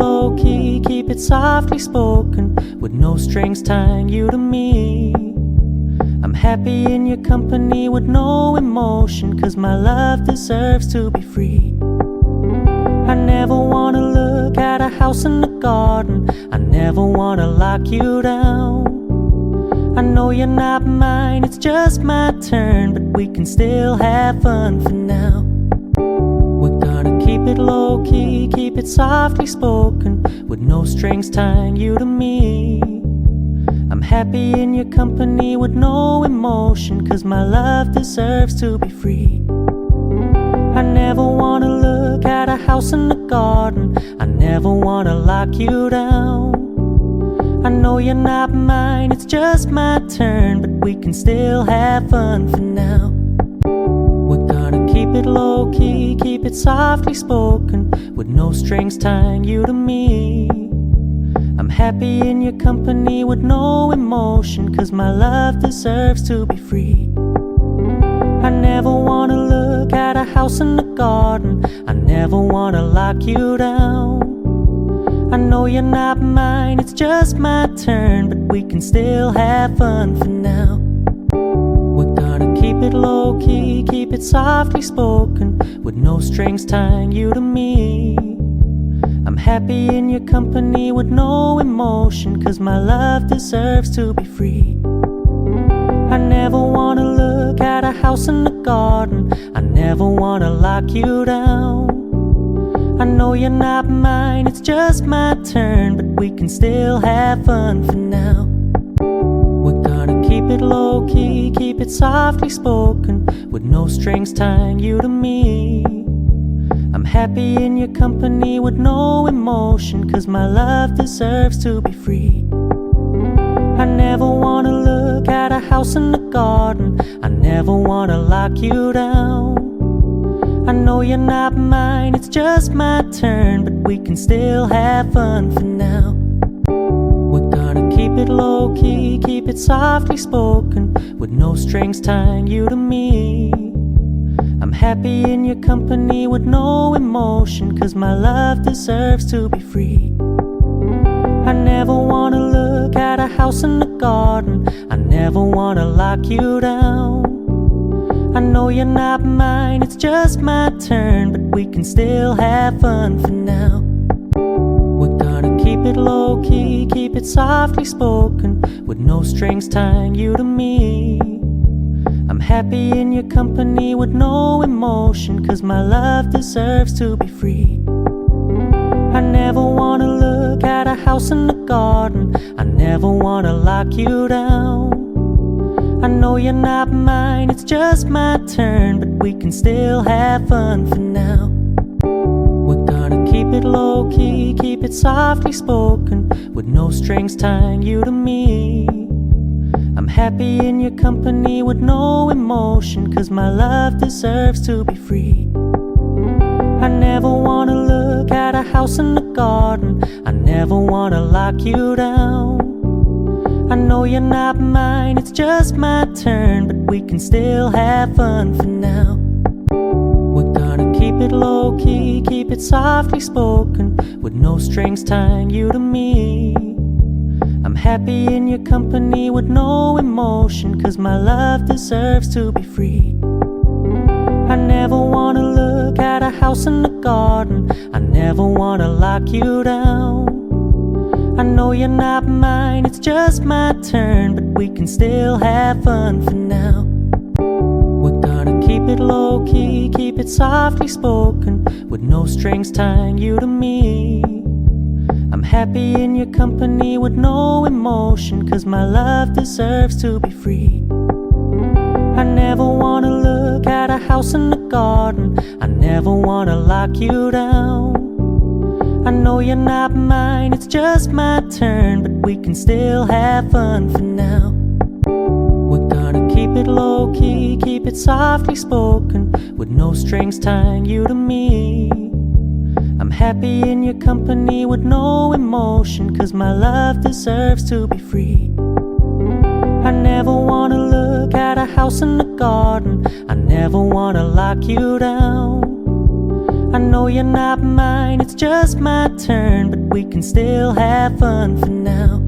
low-key, keep it softly spoken, with no strings tying you to me. I'm happy in your company with no emotion, 'cause my love deserves to be free. I never wanna look at a house in the garden, I never wanna lock you down. I know you're not mine, it's just my turn, but we can still have fun for now. We're gonna keep it low-key, keep it softly spoken, with no strings tying you to me. I'm happy in your company with no emotion, 'cause my love deserves to be free. I never wanna look at a house in the garden, I never wanna lock you down. I know you're not mine, it's just my turn, but we can still have fun for now. We're gonna keep it low-key, keep it softly spoken, with no strings tying you to me. I'm happy in your company with no emotion, 'cause my love deserves to be free. I never wanna look at a house in the garden, I never wanna lock you down. I know you're not mine, it's just my turn, but we can still have fun for now. We're gonna keep it low-key, keep it softly spoken, with no strings tying you to me. I'm happy in your company with no emotion, 'cause my love deserves to be free. I never wanna look at a house in the garden, I never wanna lock you down. I know you're not mine, it's just my turn, but we can still have fun for now. We're gonna keep it low-key, keep it softly spoken, with no strings tying you to me. I'm happy in your company with no emotion, 'cause my love deserves to be free. I never wanna look at a house in the garden, I never wanna lock you down. I know you're not mine, it's just my turn, but we can still have fun for now. We're gonna keep it low-key, keep it softly spoken, with no strings tying you to me. I'm happy in your company with no emotion, 'cause my love deserves to be free. I never wanna look at a house in the garden, I never wanna lock you down. I know you're not mine, it's just my turn, but we can still have fun for now. We're gonna keep it low-key, keep it softly spoken, with no strings tying you to me. I'm happy in your company with no emotion, 'cause my love deserves to be free. I never wanna look at a house in the garden, I never wanna lock you down. I know you're not mine, it's just my turn, but we can still have fun for now. We're gonna keep it low-key, keep it softly spoken, with no strings tying you to me. I'm happy in your company with no emotion, 'cause my love deserves to be free. I never wanna look at a house in the garden, I never wanna lock you down. I know you're not mine, it's just my turn, but we can still have fun for now. We're gonna keep it low-key, keep it softly spoken, with no strings tying you to me. I'm happy in your company with no emotion, 'cause my love deserves to be free. I never wanna look at a house in the garden, I never wanna lock you down. I know you're not mine, it's just my turn, but we can still have fun for now. We're gonna keep it low-key, keep it softly spoken, with no strings tying you to me. I'm happy in your company with no emotion, 'cause my love deserves to be free. I never wanna look at a house in the garden, I never wanna lock you down. I know you're not mine, it's just my turn, but we can still have fun for now. We're gonna keep it low-key, keep it softly spoken, with no strings tying you to me. I'm happy in your company with no emotion, 'cause my love deserves to be free. I never wanna look at a house in the garden, I never wanna lock you down. I know you're not mine, it's just my turn, but we can still have fun for now.